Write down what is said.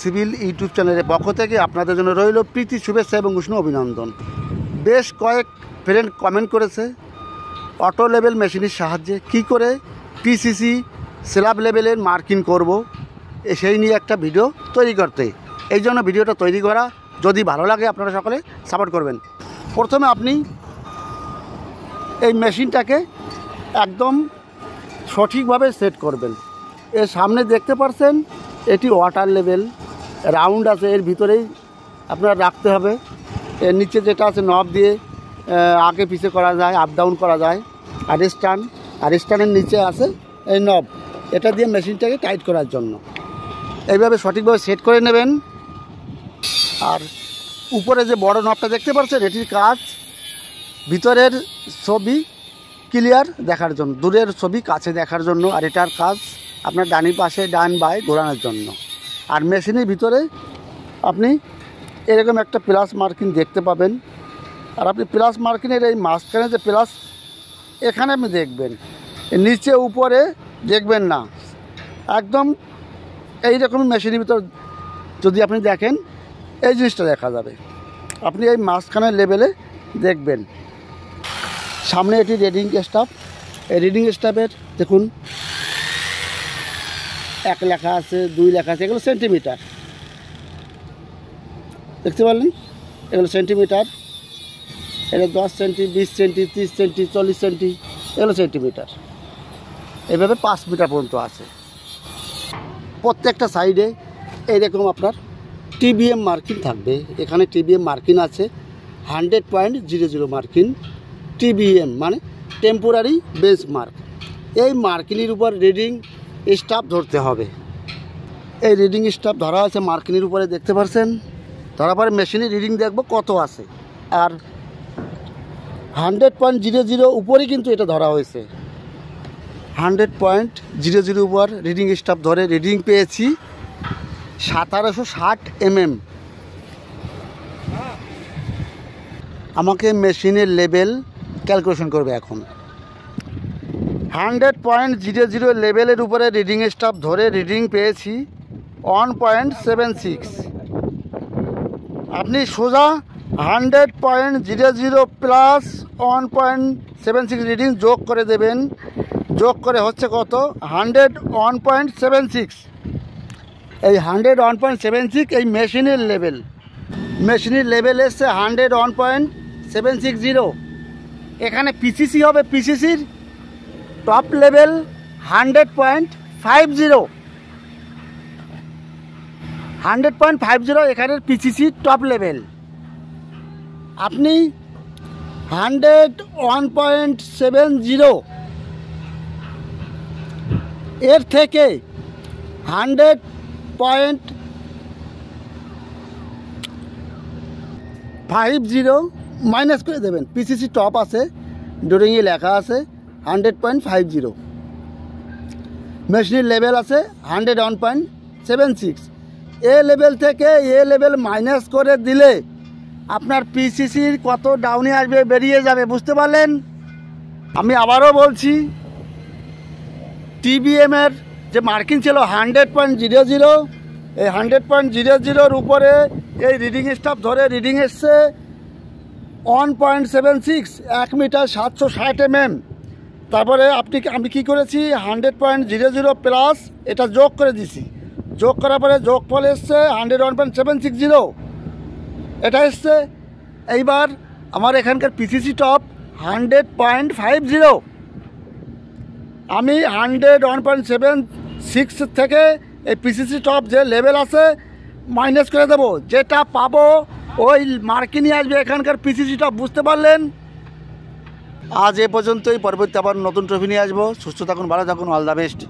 Civil YouTube চ্যানেলের পক্ষ থেকে আপনাদের জন্য রইল প্রীতি শুভেচ্ছা এবং উষ্ণ অভিনন্দন। বেশ কয়েক ফ্রেন্ড কমেন্ট করেছে অটো লেভেল মেশিনের সাহায্যে কি করে পিসিসি স্ল্যাব লেভেলের মার্কিং করব, সেই নিয়ে একটা ভিডিও তৈরি করতে। এই জন্য ভিডিওটা তৈরি করা। যদি ভালো লাগে আপনারা সকলে সাপোর্ট করবেন। প্রথমে আপনি এই মেশিনটাকে একদম সঠিকভাবে সেট করবেন। এর সামনে দেখতে পাচ্ছেন এটি ওয়াটার লেভেল রাউন্ড আছে, এর ভিতরেই আপনার রাখতে হবে। এর নিচে যেটা আছে নব দিয়ে আগে পিছে করা যায়, আপ ডাউন করা যায়। আর স্ট্যান্ডের নিচে আছে এই নব, এটা দিয়ে মেশিনটাকে টাইট করার জন্য। এইভাবে সঠিকভাবে সেট করে নেবেন। আর উপরে যে বড় নবটা দেখতে পাচ্ছেন এটির কাজ ভিতরের ছবি ক্লিয়ার দেখার জন্য, দূরের ছবি কাছে দেখার জন্য। আর এটার কাজ আপনার ডানি পাশে ডান বাই ঘোরানোর জন্য। আর মেশিনের ভিতরে আপনি এরকম একটা প্লাস মার্কিং দেখতে পাবেন। আর আপনি প্লাস মার্কিংয়ের এই মাঝখানে যে প্লাস, এখানে আপনি দেখবেন, নিচে উপরে দেখবেন না, একদম এইরকম মেশিনের ভিতর যদি আপনি দেখেন এই জিনিসটা দেখা যাবে। আপনি এই মাঝখানের লেভেলে দেখবেন। সামনে এটি রিডিং স্টাফ, এই রিডিং স্টাফের দেখুন 1 লেখা আছে, 2 লেখা আছে, এগুলো সেন্টিমিটার দেখতে পারলেন। এগুলো সেন্টিমিটার, এটা 10 সেন্টি, 20 সেন্টি, 30 সেন্টি, 40 সেন্টি, এগুলো সেন্টিমিটার। এভাবে 5 মিটার পর্যন্ত আছে। প্রত্যেকটা সাইডে এইরকম আপনার টিবিএম মার্কিং থাকবে। এখানে টিবিএম মার্কিং আছে 100.00 মার্কিং। টিবিএম মানে টেম্পোরারি বেঞ্চমার্ক। এই মার্কিংয়ের উপর রিডিং স্টাফ ধরতে হবে। এই রিডিং স্টাফ ধরা আছে মার্কিংয়ের উপরে দেখতে পাচ্ছেন। ধরার পরে মেশিনে রিডিং দেখব কত আছে। আর 100.00 উপরেই কিন্তু এটা ধরা হয়েছে। 100.00 উপর রিডিং স্টাফ ধরে রিডিং পেয়েছি 1760 mm। আমাকে মেশিনের লেভেল ক্যালকুলেশন করবে এখন। 100.00 লেভেলের উপরে রিডিং স্টাফ ধরে রিডিং পেয়েছি 1.76। আপনি সোজা 100.00 প্লাস 1.76 রিডিং যোগ করে দেবেন। যোগ করে হচ্ছে কত? 101.76। এই 101.76 এই মেশিনের লেভেল। মেশিনের লেভেল এসছে 101.760। এখানে পিসিসি হবে, পিসিসির টপ লেভেল 100.50। 100.50 এখানের পিসিসি টপ লেভেল। আপনি 101.70 এর থেকে 100.50 মাইনাস করে দেবেন। পিসিসি টপ আছে, ড্রয়িংয়ে লেখা আছে 100.50। মেশিনের লেভেল আছে 101.76। এ লেভেল থেকে এ লেভেল মাইনাস করে দিলে আপনার পিসিসির কত ডাউনে আসবে, বেরিয়ে যাবে। বুঝতে পারলেন? আমি আবারও বলছি, টিবিএমের যে মার্কিং ছিল 100.00, এই 100.00 উপরে এই রিডিং স্টাফ ধরে রিডিং এসছে 1.76, 1 মিটার 760 mm। তারপরে আমি কি করেছি, 100.00 প্লাস এটা যোগ করে দিছি। যোগ করার পরে যোগফল এসছে 101.760, এটা এসছে। এইবার আমার এখানকার পিসিসি টপ 100.50। আমি 101.76 থেকে এই পিসিসি টপ যে লেভেল আছে মাইনাস করে দেবো। যেটা পাবো ওই মার্কিংই আসবে এখানকার পিসিসি টপ। বুঝতে পারলেন? আজ এ পর্যন্তই। পরবর্তী আবার নতুন ট্রফি নিয়ে আসবো। সুস্থ থাকুন, ভালো থাকুন। All the best.